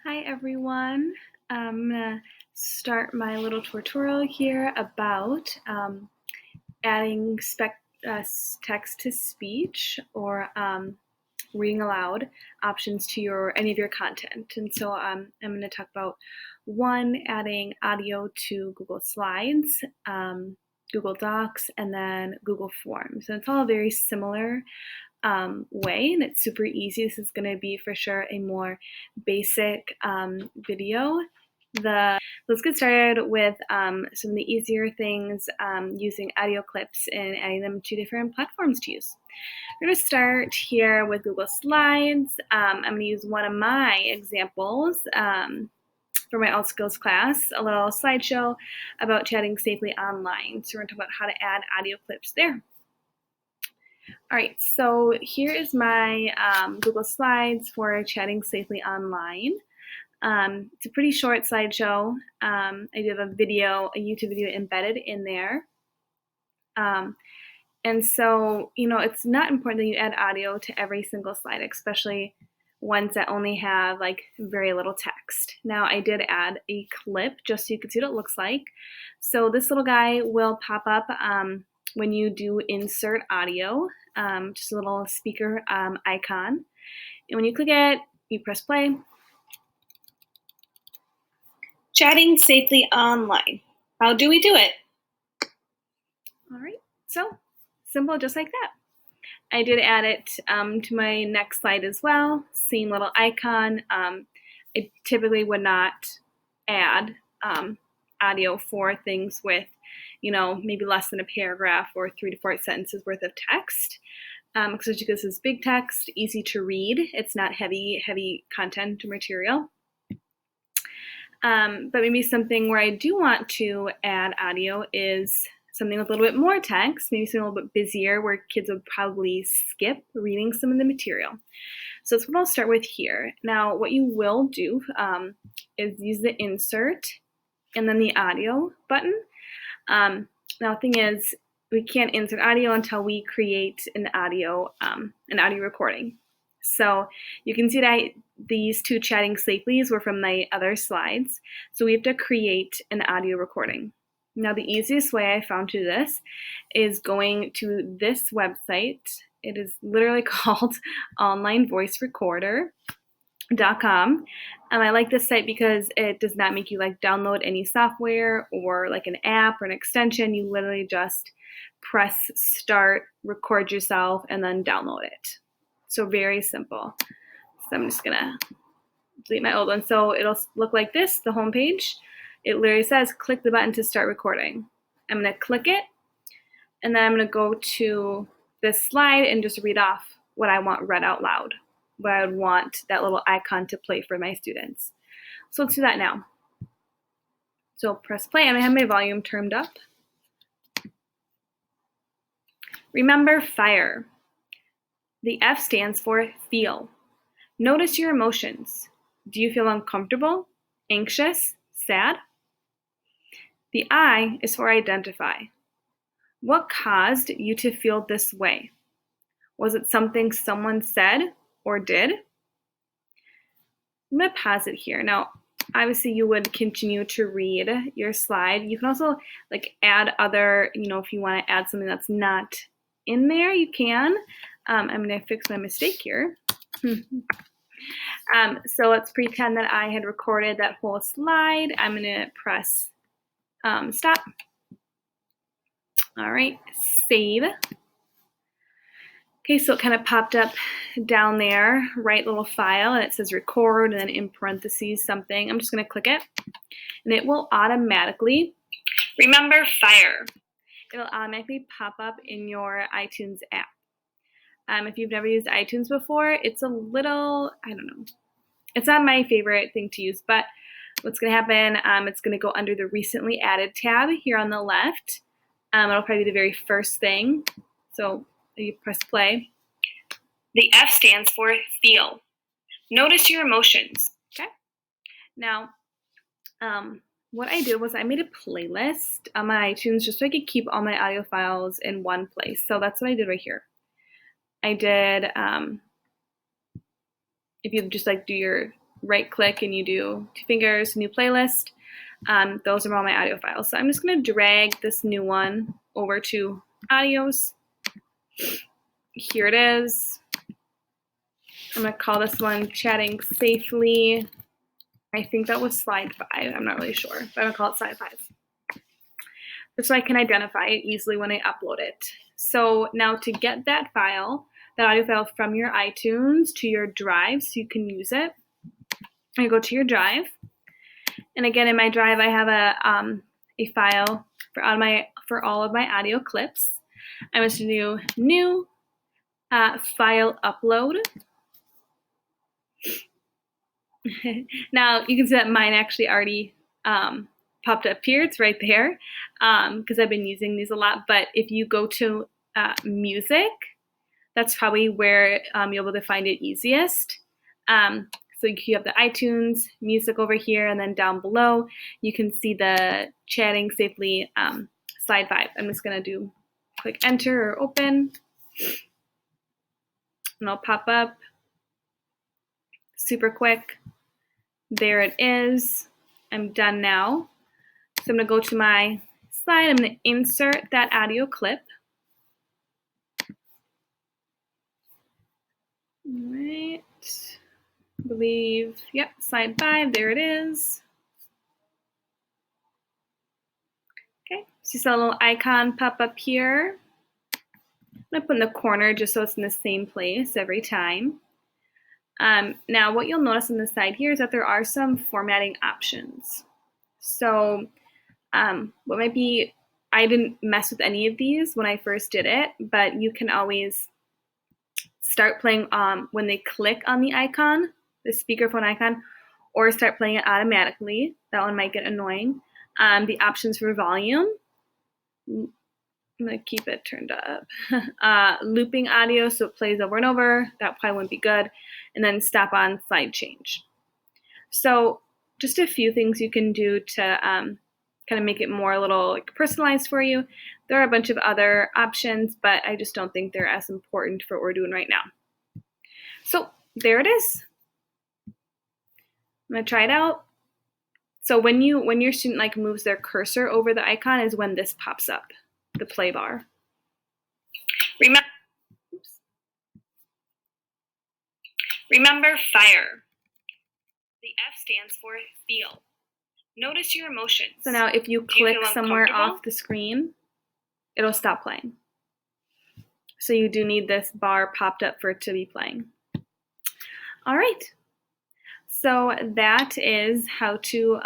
Hi everyone. I'm gonna start my little tutorial here about adding text to speech or reading aloud options to any of your content. And so I'm going to talk about one, adding audio to Google Slides, Google Docs, and then Google Forms. And it's all very similar way, and it's super easy. This is going to be for sure a more basic video. Let's get started with some of the easier things using audio clips and adding them to different platforms to use. We're going to start here with Google Slides. I'm going to use one of my examples for my Alt Skills class, a little slideshow about chatting safely online. So we're going to talk about how to add audio clips there. All right, so here is my Google Slides for chatting safely online. It's a pretty short slideshow. I do have a YouTube video embedded in there. And so, it's not important that you add audio to every single slide, especially ones that only have like very little text. Now, I did add a clip just so you can see what it looks like. So this little guy will pop up when you do insert audio, just a little speaker icon. And when you click it, you press play. Chatting safely online. How do we do it? All right, so simple, just like that. I did add it to my next slide as well. Same little icon. I typically would not add audio for things with, maybe less than a paragraph or 3 to 4 sentences worth of text. Especially because this is big text, easy to read. It's not heavy content or material. But maybe something where I do want to add audio is something with a little bit more text, maybe something a little bit busier where kids would probably skip reading some of the material. So that's what I'll start with here. Now, what you will do is use the insert and then the audio button. Now, the thing is, we can't insert audio until we create an audio recording. So you can see that these two chatting safely's were from my other slides. So we have to create an audio recording. Now, the easiest way I found to do this is going to this website. It is literally called onlinevoicerecorder.com. I like this site because it does not make you download any software or like an app or an extension. You literally just press start, record yourself, and then download it. So very simple. So I'm just gonna delete my old one. So it'll look like this, the home page. It literally says click the button to start recording. I'm gonna click it, and then I'm gonna go to this slide and just read off what I want read out loud, what I would want that little icon to play for my students. So let's do that now. So press play, and I have my volume turned up. Remember FIRE. The F stands for feel. Notice your emotions. Do you feel uncomfortable, anxious, sad? The I is for identify. What caused you to feel this way? Was it something someone said or did? I'm going to pause it here. Now, obviously you would continue to read your slide. You can also add other, if you want to add something that's not in there, you can. I'm going to fix my mistake here. So let's pretend that I had recorded that whole slide. I'm going to press stop. All right, save. Okay, so it kind of popped up down there, right little file, and it says record, and then in parentheses something. I'm just going to click it, and it will automatically, remember FIRE. It'll automatically pop up in your iTunes app. If you've never used iTunes before, it's a little, I don't know. It's not my favorite thing to use, but what's going to happen, it's going to go under the recently added tab here on the left. It'll probably be the very first thing. So you press play. The F stands for feel. Notice your emotions. Okay. Now, what I did was I made a playlist on my iTunes just so I could keep all my audio files in one place. So that's what I did right here. I did, if you just do your right click and you do 2 fingers, new playlist. Those are all my audio files. So I'm just going to drag this new one over to audios. Here it is. I'm going to call this one Chatting Safely. I think that was slide 5. I'm not really sure, but I'm going to call it slide 5. Just so I can identify it easily when I upload it. So now to get that file, that audio file from your iTunes to your drive so you can use it, you go to your drive. And again, in my drive, I have a file for all of my audio clips. I'm going to do new file upload. Now you can see that mine actually already popped up here. It's right there because I've been using these a lot. But if you go to music, that's probably where you'll be able to find it easiest. So you have the iTunes music over here, and then down below you can see the Chatting Safely slide 5. I'm just going to click enter or open, and it'll pop up super quick. There it is. I'm done now. So I'm going to go to my slide. I'm going to insert that audio clip. All right. I believe, yep, slide 5. There it is. Okay, so you saw a little icon pop up here. I'm going to put in the corner just so it's in the same place every time. Now, what you'll notice on the side here is that there are some formatting options. So what might be, I didn't mess with any of these when I first did it, but you can always start playing when they click on the icon, the speakerphone icon, or start playing it automatically. That one might get annoying. The options for volume, I'm going to keep it turned up. Looping audio, so it plays over and over. That probably wouldn't be good. And then stop on slide change. So just a few things you can do to kind of make it more a little personalized for you. There are a bunch of other options, but I just don't think they're as important for what we're doing right now. So there it is. I'm going to try it out. So when your student moves their cursor over the icon is when this pops up, the play bar. Remember FIRE. The F stands for feel. Notice your emotions. So now if you click somewhere off the screen, it'll stop playing. So you do need this bar popped up for it to be playing. All right. So that is how to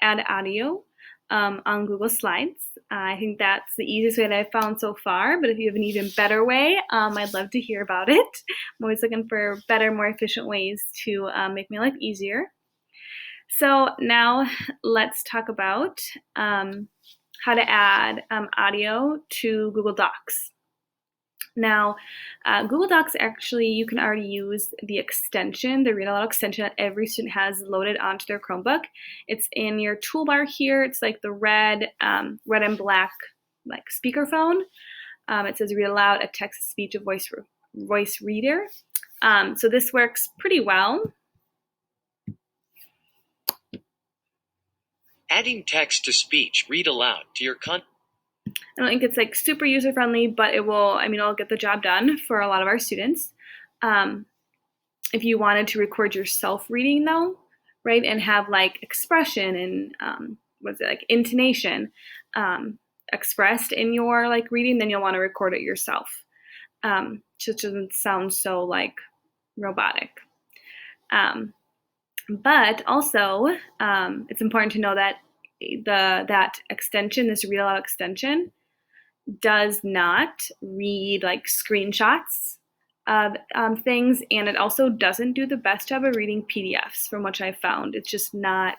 add audio on Google Slides. I think that's the easiest way that I've found so far, but if you have an even better way, I'd love to hear about it. I'm always looking for better, more efficient ways to make my life easier. So now let's talk about how to add audio to Google Docs. Now, Google Docs actually, you can already use the extension, the Read Aloud extension that every student has loaded onto their Chromebook. It's in your toolbar here. It's like the red and black speakerphone. It says Read Aloud, a text-to-speech, a voice reader. So this works pretty well. Adding text-to-speech, read aloud to your content. I don't think it's super user friendly, but it'll get the job done for a lot of our students. If you wanted to record yourself reading though, right, and have expression and intonation expressed in your reading, then you'll want to record it yourself. Just doesn't sound so robotic. But also, it's important to know that that extension, this Read Aloud extension, does not read screenshots of things, and it also doesn't do the best job of reading PDFs, from which I've found. It's just not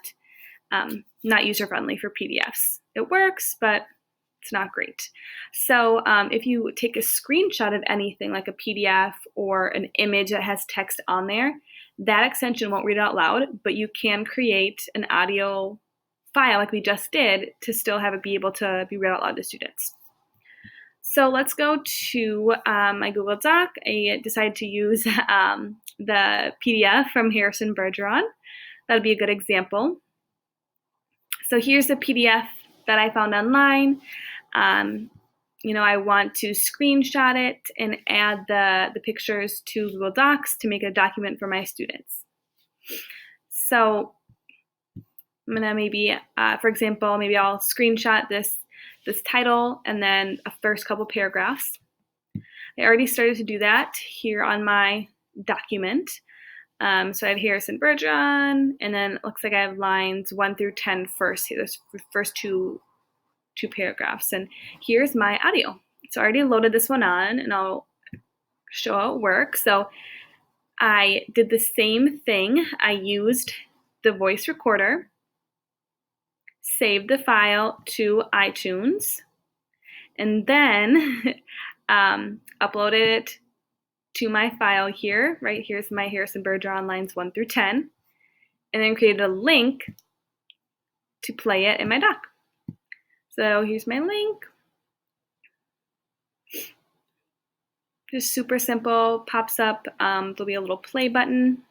user friendly for PDFs. It works, but it's not great. So if you take a screenshot of anything like a PDF or an image that has text on there, that extension won't read it out loud, but you can create an audio file like we just did to still have it be able to be read out loud to students. So let's go to my Google Doc. I decided to use the PDF from Harrison Bergeron. That'd be a good example. So here's the PDF that I found online. I want to screenshot it and add the pictures to Google Docs to make a document for my students. So I'm gonna maybe, for example, maybe I'll screenshot this title and then a first couple paragraphs. I already started to do that here on my document. So I have Harrison Bergeron, and then it looks like I have lines 1 through 10 first. Those first two paragraphs. And here's my audio. So I already loaded this one on, and I'll show how it works. So I did the same thing. I used the voice recorder, saved the file to iTunes, and then uploaded it to my file here. Right here's my Harrison Bergeron lines 1 through 10, and then created a link to play it in my doc. So here's my link. Just super simple, pops up. There'll be a little play button.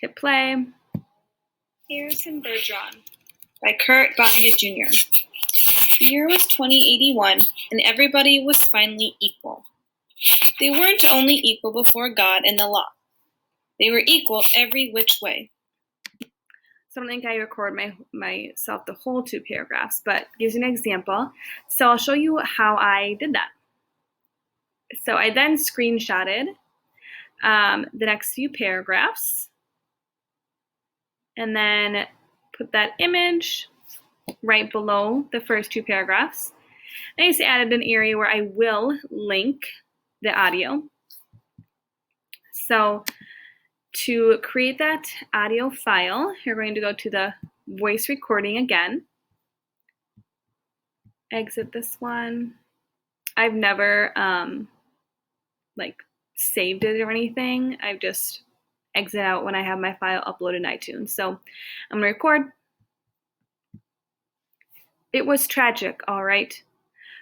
Hit play. Harrison Bergeron by Kurt Vonnegut Jr. The year was 2081, and everybody was finally equal. They weren't only equal before God and the law. They were equal every which way. So I don't think I record myself the whole 2 paragraphs, but gives you an example. So I'll show you how I did that. So I then screenshotted the next few paragraphs and then put that image right below the first 2 paragraphs. I just added an area where I will link the audio. So to create that audio file, you're going to go to the voice recording again. Exit this one. I've never saved it or anything. I've just exit out when I have my file uploaded in iTunes. So I'm gonna record. It was tragic, all right,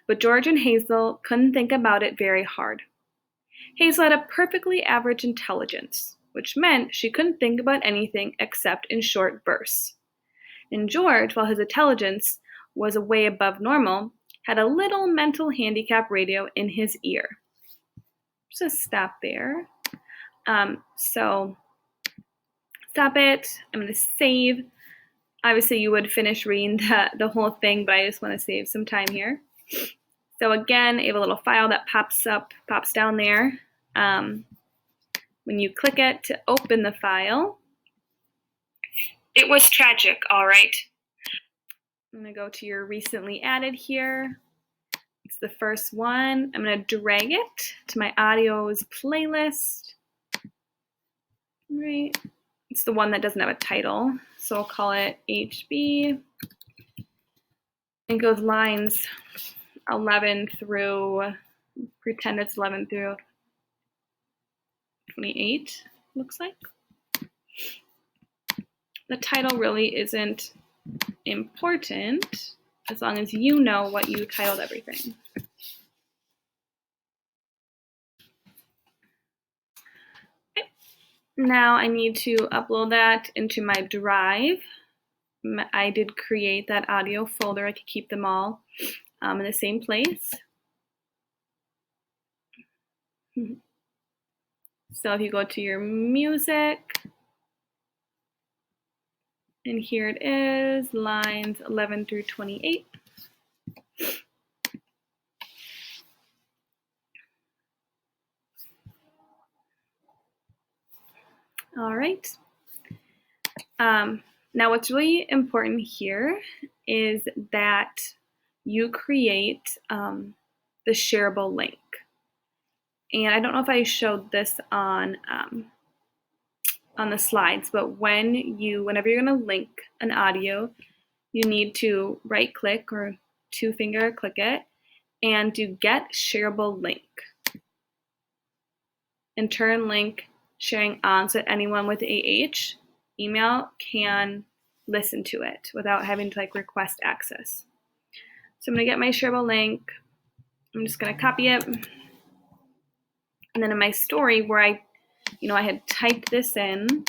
but George and Hazel couldn't think about it very hard. Hazel had a perfectly average intelligence, which meant she couldn't think about anything except in short bursts. And George, while his intelligence was way above normal, had a little mental handicap radio in his ear. Just stop there. So stop it. I'm going to save. Obviously, you would finish reading the whole thing, but I just want to save some time here. So again, I have a little file that pops down there. When you click it to open the file, it was tragic, all right. I'm going to go to your recently added here. It's the first one. I'm going to drag it to my audios playlist. Right. It's the one that doesn't have a title, so I'll call it HB. It goes lines 11 through, pretend it's 11 through 28, looks like. The title really isn't important as long as you know what you titled everything. Okay. Now I need to upload that into my drive. I did create that audio folder. I could keep them all in the same place. So if you go to your music, and here it is, lines 11 through 28. All right. Now what's really important here is that you create the shareable link. And I don't know if I showed this on the slides, but whenever you're going to link an audio, you need to right click or 2-finger click it and do get shareable link and turn link sharing on so that anyone with AH email can listen to it without having to request access. So I'm going to get my shareable link, I'm just gonna copy it. And then in my story where I had typed this in,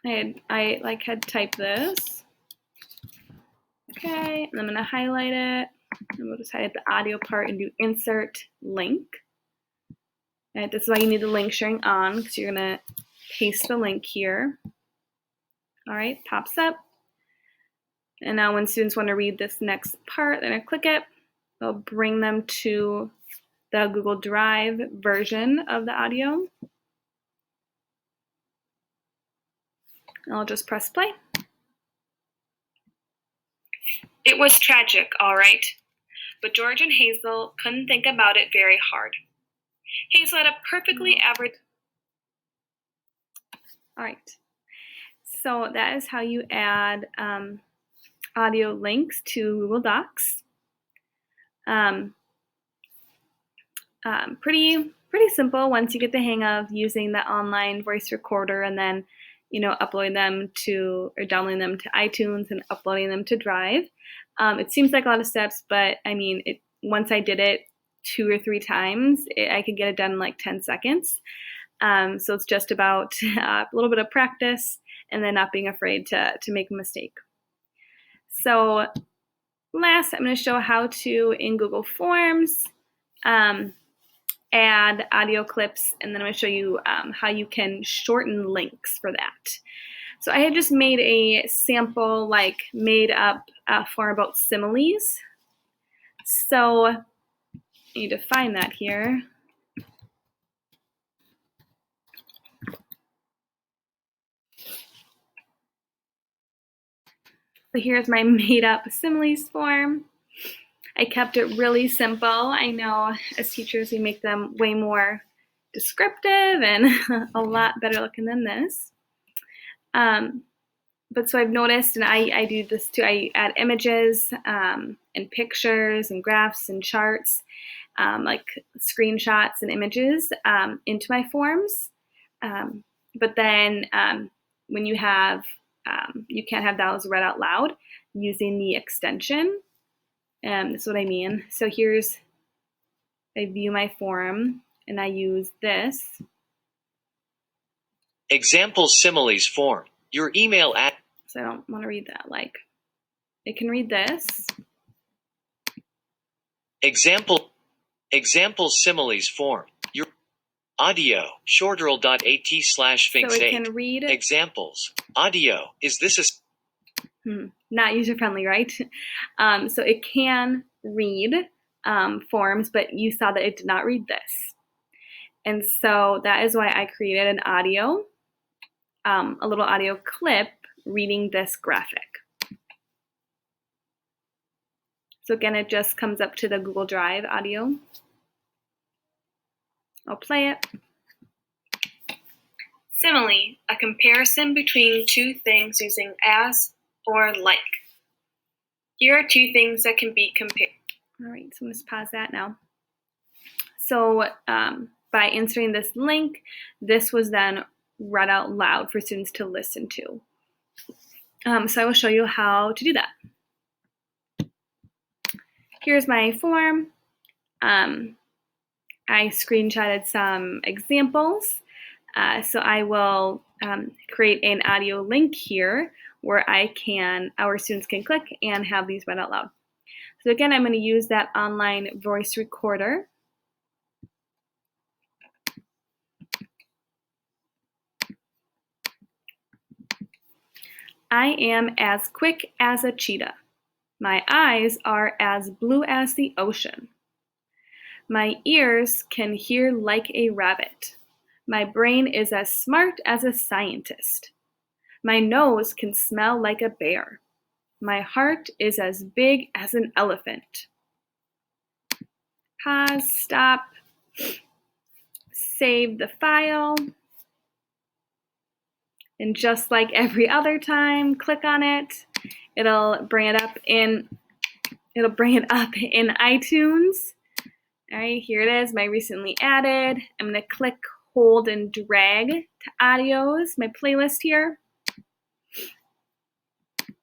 I had typed this. Okay, and I'm gonna highlight it. And we'll just highlight the audio part and do insert link. And this is why you need the link sharing on, because you're gonna paste the link here. All right, pops up. And now when students want to read this next part, they're gonna click it. It'll bring them to the Google Drive version of the audio. And I'll just press play. It was tragic, all right, but George and Hazel couldn't think about it very hard. Hazel had a perfectly average... All right, so that is how you add audio links to Google Docs. Pretty simple once you get the hang of using the online voice recorder and then uploading them to, or downloading them to iTunes and uploading them to Drive. It seems like a lot of steps, but I mean, once I did it 2 or 3 times, I could get it done in like 10 seconds. So it's just about a little bit of practice and then not being afraid to make a mistake. So last, I'm going to show how to, in Google Forms, add audio clips, and then I'm going to show you how you can shorten links for that. So I had just made a sample, made up form about similes. So I need to find that here. So here's my made up similes form. I kept it really simple. I know as teachers we make them way more descriptive and a lot better looking than this. But so I've noticed, and I do this too, I add images and pictures and graphs and charts, like screenshots and images into my forms. But then when you have, you can't have those read out loud using the extension. That's what I mean. So here's, I view my form and I use this. Example similes form. Your email at... So I don't want to read that. It can read this. Example similes form. Your audio, shortrl.at/sphinx8. So it can read Examples. Audio. Is this a... Not user-friendly, right? So it can read forms, but you saw that it did not read this. And so that is why I created an audio, a little audio clip reading this graphic. So again, it just comes up to the Google Drive audio. I'll play it. Simile, a comparison between 2 things using as or like. Here are 2 things that can be compared. All right, so I'm just pause that now. So by inserting this link, this was then read out loud for students to listen to. So I will show you how to do that. Here's my form. I screenshotted some examples. So I will create an audio link here where our students can click and have these read out loud. So again, I'm going to use that online voice recorder. I am as quick as a cheetah. My eyes are as blue as the ocean. My ears can hear like a rabbit. My brain is as smart as a scientist. My nose can smell like a bear. My heart is as big as an elephant. Pause, stop, save the file. And just like every other time, click on it. It'll bring it up in iTunes. All right, here it is, my recently added. I'm gonna click, hold, and drag to audios, my playlist here.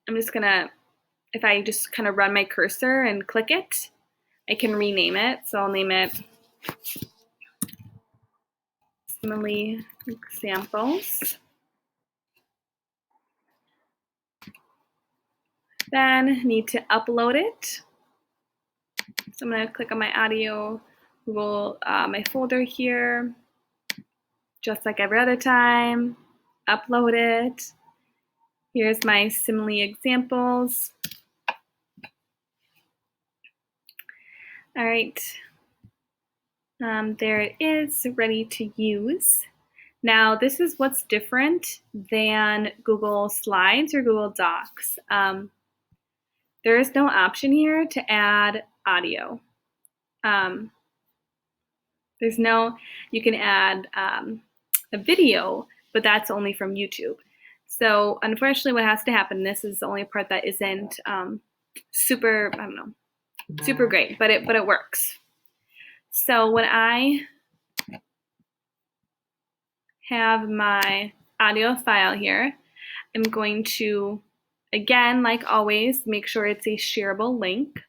I'm just gonna if I just kind of run my cursor and click it, I can rename it. So I'll name it Simile Examples. Then need to upload it. So I'm going to click on my audio Google, my folder here, just like every other time. Upload it. Here's my simile examples. All right, there it is, ready to use. Now, this is what's different than Google Slides or Google Docs. There is no option here to add audio. There's no, you can add a video, but that's only from YouTube. So unfortunately what has to happen, this is the only part that isn't super, I don't know, super great, but it works. So when I have my audio file here, I'm going to, again, like always, make sure it's a shareable link.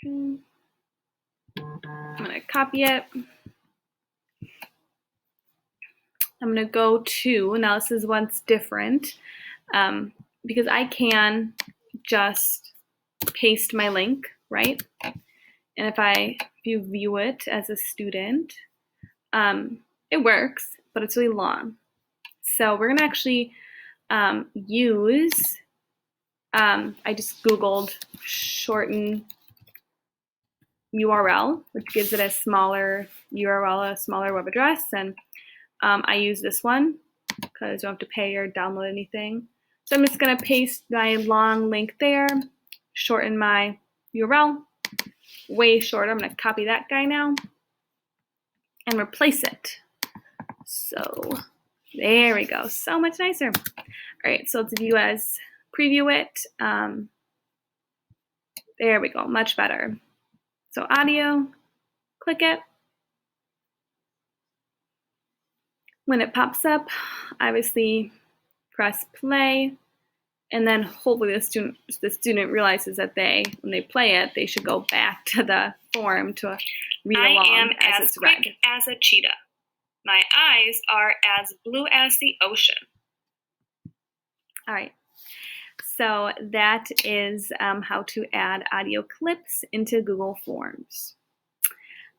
Okay. I'm going to copy it. I'm going to go to, now this is what's different, because I can just paste my link, right? And if you view it as a student, it works, but it's really long. So we're going to actually use, I just Googled shorten URL, which gives it a smaller URL, a smaller web address, and I use this one because you don't have to pay or download anything. So I'm just going to paste my long link there, shorten my URL, way shorter. I'm going to copy that guy now and replace it. So there we go, so much nicer. All right, so let's view as preview it. There we go, much better. So audio, click it. When it pops up, obviously press play, and then hopefully the student realizes that when they play it, they should go back to the form to read along as it's read. I am as quick as a cheetah. My eyes are as blue as the ocean. All right, so that is how to add audio clips into Google Forms.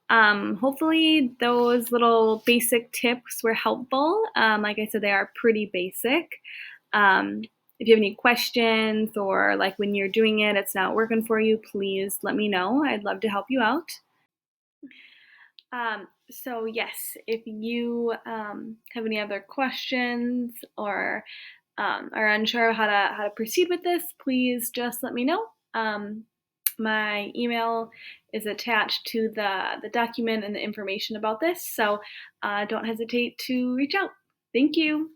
Hopefully those little basic tips were helpful. Like I said, they are pretty basic. If you have any questions or like when you're doing it, it's not working for you, please let me know. I'd love to help you out. So yes, if you have any other questions or are unsure how to proceed with this, please just let me know. My email is attached to the document and the information about this, so don't hesitate to reach out. Thank you.